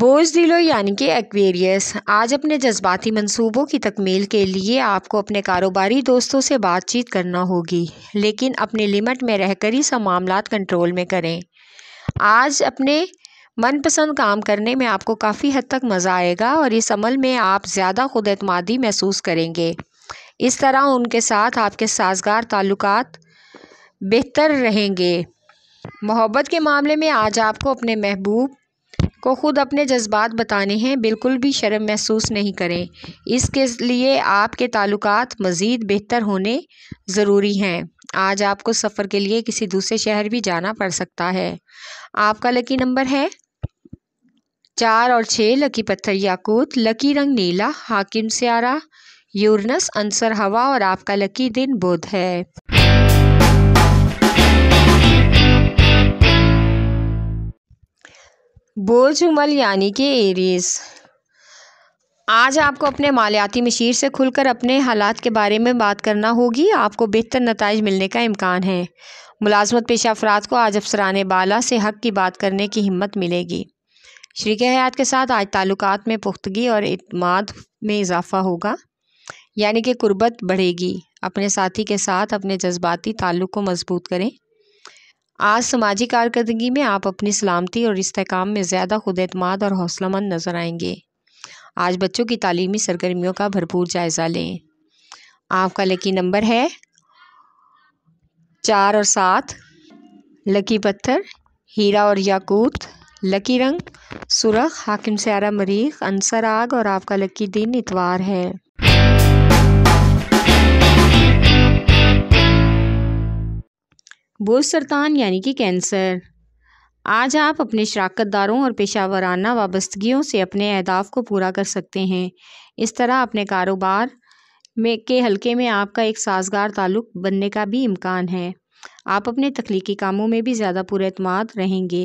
बोझ दिलो यानी कि एक्वेरियस आज अपने जज्बाती मंसूबों की तकमील के लिए आपको अपने कारोबारी दोस्तों से बातचीत करना होगी, लेकिन अपने लिमिट में रहकर ही सब मामलात कंट्रोल में करें। आज अपने मनपसंद काम करने में आपको काफ़ी हद तक मज़ा आएगा और इस अमल में आप ज़्यादा खुद एतमादी महसूस करेंगे। इस तरह उनके साथ आपके साजगार ताल्लुकात बेहतर रहेंगे। मोहब्बत के मामले में आज आपको अपने महबूब को खुद अपने जज्बात बताने हैं, बिल्कुल भी शर्म महसूस नहीं करें। इसके लिए आपके ताल्लुकात मज़ीद बेहतर होने ज़रूरी हैं। आज आपको सफ़र के लिए किसी दूसरे शहर भी जाना पड़ सकता है। आपका लकी नंबर है 4 और 6, लकी पत्थर याकूत, लकी रंग नीला, हाकिम स्यारा यूरनस, अंसर हवा और आपका लकी दिन बुध है। बोझ उमल यानी कि एरीज आज आपको अपने मालियाती मशीर से खुलकर अपने हालात के बारे में बात करना होगी। आपको बेहतर नताइज मिलने का इम्कान है। मुलाजमत पेशा अफराद को आज अफसरान बाला से हक़ की बात करने की हिम्मत मिलेगी। शरीक हयात के साथ आज ताल्लुकात में पुख्तगी और इत्माद में इजाफा होगा, यानी कि कुर्बत बढ़ेगी। अपने साथी के साथ अपने जज्बाती ताल्लुक़ को मजबूत करें। आज समाजी कारकर्दगी में आप अपनी सलामती और इस्तेकाम में ज़्यादा खुद एतमाद और हौसलामंद नज़र आएंगे। आज बच्चों की तालीमी सरगर्मियों का भरपूर जायज़ा लें। आपका लकी नंबर है 4 और 7, लकी पत्थर हीरा और याकूत, लकी रंग सुरख, हाकिम स्यारा मरीख, अंसर आग और आपका लकी दिन इतवार है। बोझ सरतान यानी कि कैंसर आज आप अपने शराकतदारों और पेशावराना वाबस्तगियों से अपने अहदाफ को पूरा कर सकते हैं। इस तरह अपने कारोबार में के हल्के में आपका एक साजगार ताल्लुक बनने का भी इम्कान है। आप अपने तख्लीकी कामों में भी ज़्यादा पुरएतमाद रहेंगे।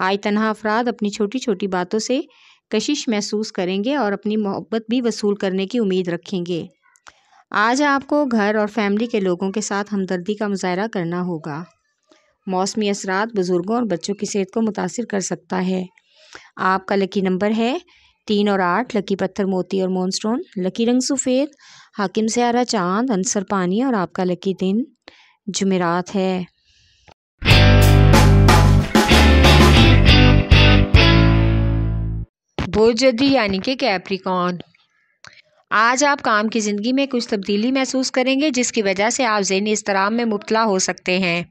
आज तन्हा अफराद अपनी छोटी छोटी बातों से कशिश महसूस करेंगे और अपनी मोहब्बत भी वसूल करने की उम्मीद रखेंगे। आज आपको घर और फैमिली के लोगों के साथ हमदर्दी का मुजाहरा करना होगा। मौसमी असरात बुज़ुर्गों और बच्चों की सेहत को मुतासिर कर सकता है। आपका लकी नंबर है 3 और 8, लकी पत्थर मोती और मोनस्टोन, लकी रंग सफ़ेद, हाकिम स्यारा चांद, अंसर पानी और आपका लकी दिन जुमेरात है। बोझ जदी यानी कि कैप्रिकॉर्न आज आप काम की ज़िंदगी में कुछ तब्दीली महसूस करेंगे, जिसकी वजह से आप ज़हनी इज़्तिराब में मुब्तला हो सकते हैं।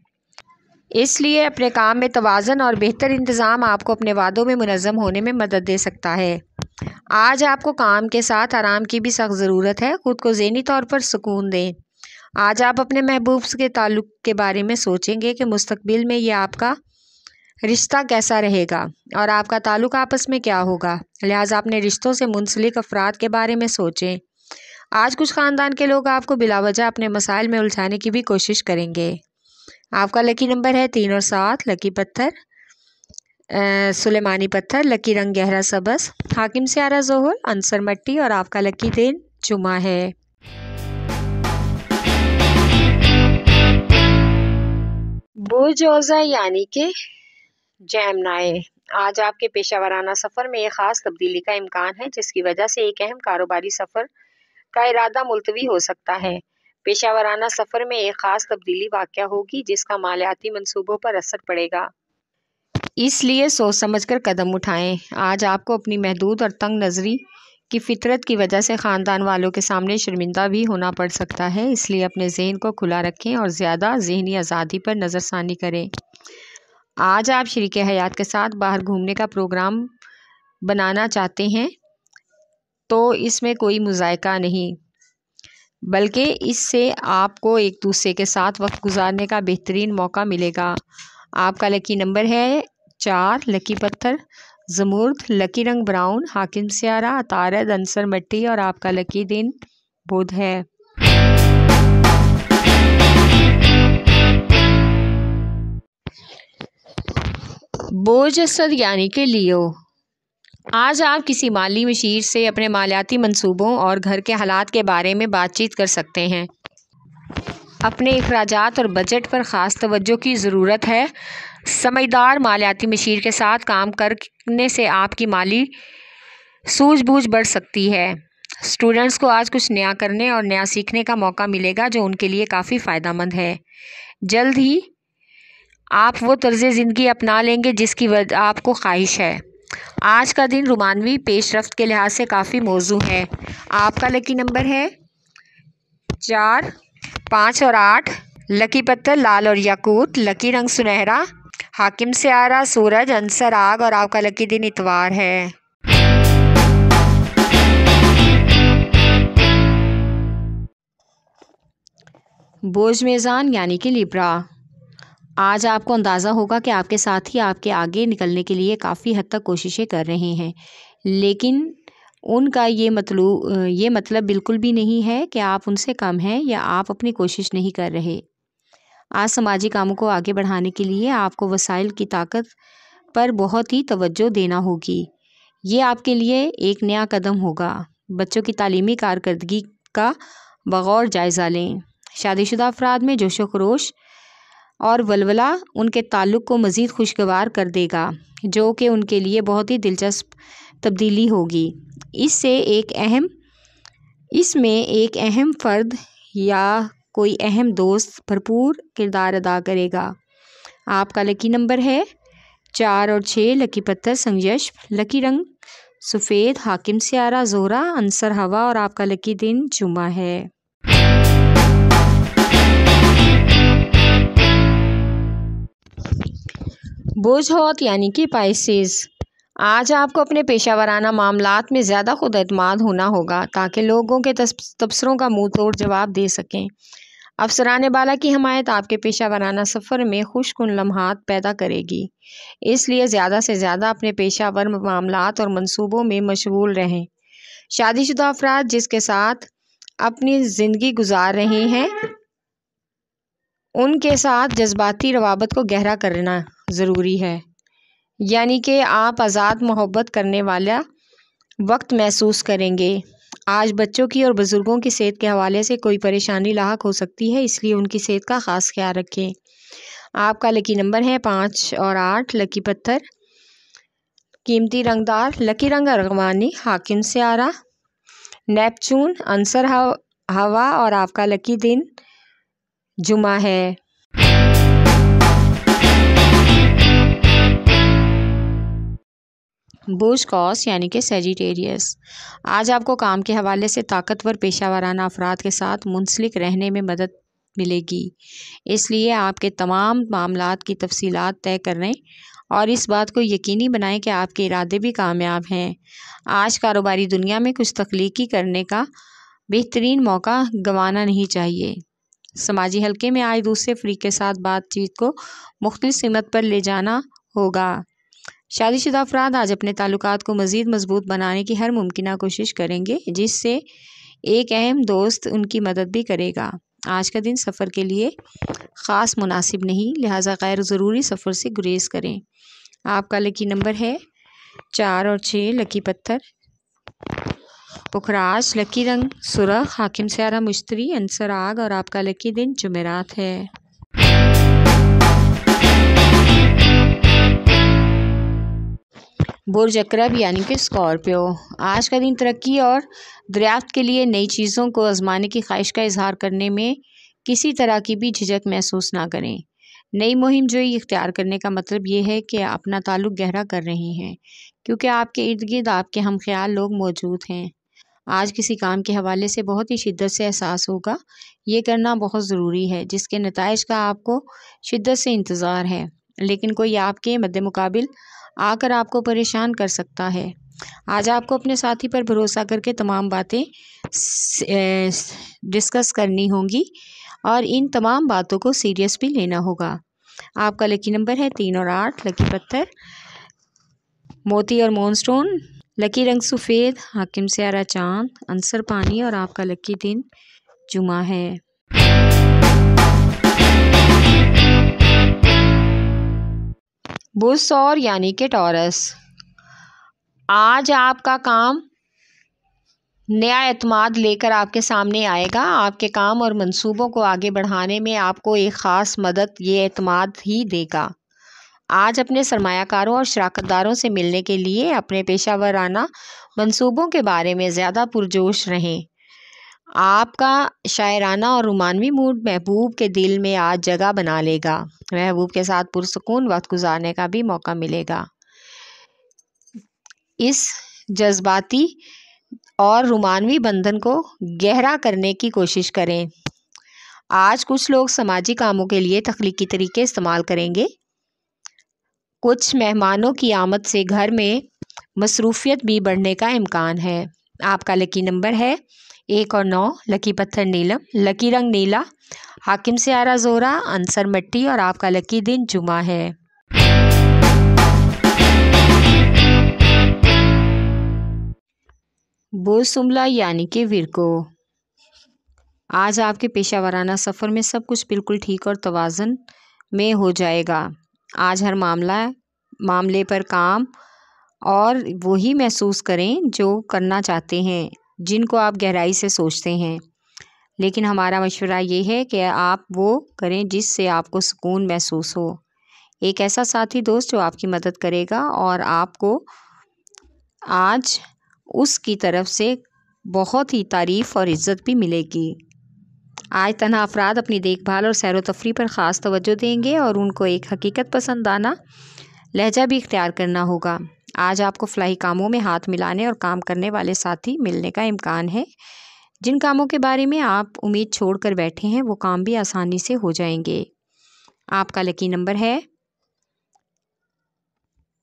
इसलिए अपने काम में तवाज़ुन और बेहतर इंतज़ाम आपको अपने वादों में मुनज़्ज़म होने में मदद दे सकता है। आज आपको काम के साथ आराम की भी सख्त ज़रूरत है। ख़ुद को ज़हनी तौर पर सुकून दें। आज आप अपने महबूब के ताल्लुक़ के बारे में सोचेंगे कि मुस्तक़बिल में ये आपका रिश्ता कैसा रहेगा और आपका ताल्लुक़ आपस में क्या होगा। लिहाजा अपने रिश्तों से मुंसलिक अफराद के बारे में सोचें। आज कुछ ख़ानदान के लोग आपको बिलावजह अपने मसाइल में उलझाने की भी कोशिश करेंगे। आपका लकी नंबर है 3 और 7, लकी पत्थर सुलेमानी पत्थर, लकी रंग गहरा सबस, हाकिम स्यारा ज़ोहर, अंसर मट्टी और आपका लकी दिन जुमा है। बोझ औज़ा यानी कि जैमनाए आज आपके पेशावराना सफ़र में एक ख़ास तब्दीली का इम्कान है, जिसकी वजह से एक अहम कारोबारी सफ़र का इरादा मुलतवी हो सकता है। पेशावराना सफ़र में एक ख़ास तब्दीली वाक़या होगी, जिसका मालियाती मंसूबों पर असर पड़ेगा। इसलिए सोच समझकर कदम उठाएं। आज आपको अपनी महदूद और तंग नज़री की फ़ितरत की वजह से ख़ानदान वालों के सामने शर्मिंदा भी होना पड़ सकता है। इसलिए अपने ज़हन को खुला रखें और ज़्यादा ज़हनी आज़ादी पर नज़रसानी करें। आज आप शरीक हयात के साथ बाहर घूमने का प्रोग्राम बनाना चाहते हैं, तो इसमें कोई मुज़ायका नहीं, बल्कि इससे आपको एक दूसरे के साथ वक्त गुजारने का बेहतरीन मौका मिलेगा। आपका लकी नंबर है 4, लकी पत्थर ज़मुर्द, लकी रंग ब्राउन, हाकिम स्यारा अतारद, अंसर मट्टी और आपका लकी दिन बुध है। बोझ असद यानी कि लियो आज आप किसी माली मशीर से अपने मालियाती मंसूबों और घर के हालात के बारे में बातचीत कर सकते हैं। अपने अखराजात और बजट पर ख़ास तवज्जो की ज़रूरत है। समझदार मालियाती मशीर के साथ काम करने से आपकी माली सूझबूझ बढ़ सकती है। स्टूडेंट्स को आज कुछ नया करने और नया सीखने का मौका मिलेगा जो उनके लिए काफ़ी फ़ायदेमंद है। जल्द ही आप वो तर्ज़ ज़िंदगी अपना लेंगे जिसकी आपको ख्वाहिश है। आज का दिन रोमानवी पेशरफ्त के लिहाज से काफ़ी मौजू है। आपका लकी नंबर है 4, 5 और 8। लकी पत्थर लाल और याकूत। लकी रंग सुनहरा। हाकिम सियारा सूरज अंसर आग और आपका लकी दिन इतवार है। बोझ मेज़ान यानी कि लिब्रा। आज आपको अंदाज़ा होगा कि आपके साथी आपके आगे निकलने के लिए काफ़ी हद तक कोशिशें कर रहे हैं, लेकिन उनका ये मतलब बिल्कुल भी नहीं है कि आप उनसे कम हैं या आप अपनी कोशिश नहीं कर रहे। आज समाजी कामों को आगे बढ़ाने के लिए आपको वसाइल की ताकत पर बहुत ही तवज्जो देना होगी। ये आपके लिए एक नया कदम होगा। बच्चों की तालीमी कारकर्दगी का बगौर जायज़ा लें। शादीशुदा अफराद में जोशो खरोश और वलवला उनके ताल्लुक़ को मज़ीद खुशगवार कर देगा, जो कि उनके लिए बहुत ही दिलचस्प तब्दीली होगी। इसमें एक अहम फ़र्द या कोई अहम दोस्त भरपूर किरदार अदा करेगा। आपका लकी नंबर है 4 और 6। लकी पत्थर संयश। लकी रंग सफ़ेद। हाकिम सियारा ज़ोहरा अंसर हवा और आपका लकी दिन जुमा है। बोझ हौत यानी कि पाइसेस। आज आपको अपने पेशावराना मामलात में ज़्यादा खुद एतमाद होना होगा ताकि लोगों के तबसरों का मुंह तोड़ जवाब दे सकें। अफसरान बाला की हमायत आपके पेशावराना सफ़र में खुशकुन लम्हात पैदा करेगी, इसलिए ज़्यादा से ज़्यादा अपने पेशावर मामलात और मंसूबों में मशगूल रहें। शादीशुदा अफराद जिसके साथ अपनी ज़िंदगी गुजार रहे हैं उनके साथ जज्बाती रवाबत को गहरा करना ज़रूरी है, यानी कि आप आज़ाद मोहब्बत करने वाला वक्त महसूस करेंगे। आज बच्चों की और बुज़ुर्गों की सेहत के हवाले से कोई परेशानी लाहक हो सकती है, इसलिए उनकी सेहत का ख़ास ख्याल रखें। आपका लकी नंबर है 5 और 8। लकी पत्थर कीमती रंगदार। लकी रंग अरगवानी। हाकिम सियारा नेपचून अंसर हवा और आपका लकी दिन जुमा है। बोझ कॉस यानी कि सेजिटेरियस। आज आपको काम के हवाले से ताकतवर पेशावराना अफराद के साथ मुंसलिक रहने में मदद मिलेगी, इसलिए आपके तमाम मामलात की तफसीलात तय करें और इस बात को यकीनी बनाएं कि आपके इरादे भी कामयाब हैं। आज कारोबारी दुनिया में कुछ तख्लीकी करने का बेहतरीन मौका गंवाना नहीं चाहिए। समाजी हलके में आज दूसरे फ़रीक के साथ बातचीत को मुख्तलिफ सिमत पर ले जाना होगा। शादीशुदा अफराद आज अपने ताल्लुकात को मज़ीद मजबूत बनाने की हर मुमकिन कोशिश करेंगे, जिससे एक अहम दोस्त उनकी मदद भी करेगा। आज का दिन सफ़र के लिए ख़ास मुनासिब नहीं, लिहाजा गैर ज़रूरी सफ़र से गुरेज करें। आपका लकी नंबर है 4 और 6। लकी पत्थर पुखराज। लकी रंग सुरख। हाकिम सियारा मुश्तरी अंसर आग और आपका लकी दिन जुमेरात है। बुर्ज अकरब यानी कि स्कॉर्पियो। आज का दिन तरक्की और दरियाफ्त के लिए नई चीज़ों को आजमाने की ख्वाहिश का इजहार करने में किसी तरह की भी झिझक महसूस ना करें। नई मुहिम जोई इख्तियार करने का मतलब ये है कि अपना ताल्लुक़ गहरा कर रहे हैं, क्योंकि आपके इर्द गिर्द आपके हम ख्याल लोग मौजूद हैं। आज किसी काम के हवाले से बहुत ही शिद्दत से एहसास होगा। ये करना बहुत ज़रूरी है, जिसके नताइज का आपको शिद्दत से इंतज़ार है, लेकिन कोई आपके मद्देमुकाबिल आकर आपको परेशान कर सकता है। आज आपको अपने साथी पर भरोसा करके तमाम बातें डिस्कस करनी होंगी और इन तमाम बातों को सीरियस भी लेना होगा। आपका लकी नंबर है 3 और 8। लकी पत्थर मोती और मोनस्टोन। लकी रंग सफ़ेद। हाकिम सियारा चांद अंसर पानी और आपका लकी दिन जुमा है। बुध सौर यानी कि टॉरस। आज आपका काम नया एतमाद लेकर आपके सामने आएगा। आपके काम और मंसूबों को आगे बढ़ाने में आपको एक ख़ास मदद ये एतमाद ही देगा। आज अपने सरमायाकारों और शराकतदारों से मिलने के लिए अपने पेशेवराना मंसूबों के बारे में ज़्यादा पुरजोश रहें। आपका शायराना और रोमानवी मूड महबूब के दिल में आज जगह बना लेगा। महबूब के साथ पुरसुकून वक्त गुजारने का भी मौका मिलेगा। इस जज्बाती और रोमानवी बंधन को गहरा करने की कोशिश करें। आज कुछ लोग समाजी कामों के लिए तख्लीकी तरीके इस्तेमाल करेंगे। कुछ मेहमानों की आमद से घर में मसरूफियत भी बढ़ने का इम्कान है। आपका लकी नंबर है 1 और 9, लकी पत्थर नीलम, लकी रंग नीला, हाकिम सियारा ज़ोरा, अंसर मट्टी और आपका लकी दिन जुमा है। बोझ सुमला यानी कि विरको, आज आपके पेशेवराना सफ़र में सब कुछ बिल्कुल ठीक और तवाज़ुन में हो जाएगा। आज हर मामले पर काम और वही महसूस करें जो करना चाहते हैं, जिनको आप गहराई से सोचते हैं। लेकिन हमारा मशवरा ये है कि आप वो करें जिससे आपको सुकून महसूस हो। एक ऐसा साथी दोस्त जो आपकी मदद करेगा और आपको आज उसकी तरफ से बहुत ही तारीफ़ और इज़्ज़त भी मिलेगी। आज तन्हा अफराद अपनी देखभाल और सैर व तफरी पर ख़ास तवज्जो देंगे और उनको एक हकीकत पसंदाना लहजा भी इख्तियार करना होगा। आज आपको फ़लाही कामों में हाथ मिलाने और काम करने वाले साथी मिलने का इम्कान है। जिन कामों के बारे में आप उम्मीद छोड़ कर बैठे हैं वो काम भी आसानी से हो जाएंगे। आपका लकी नंबर है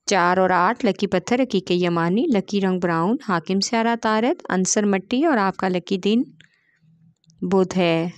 4 और 8, लकी पत्थर हकीक यमानी, लकी रंग ब्राउन, हाकिम सियारा तारत, अंसर मट्टी और आपका लकी दिन बुध है।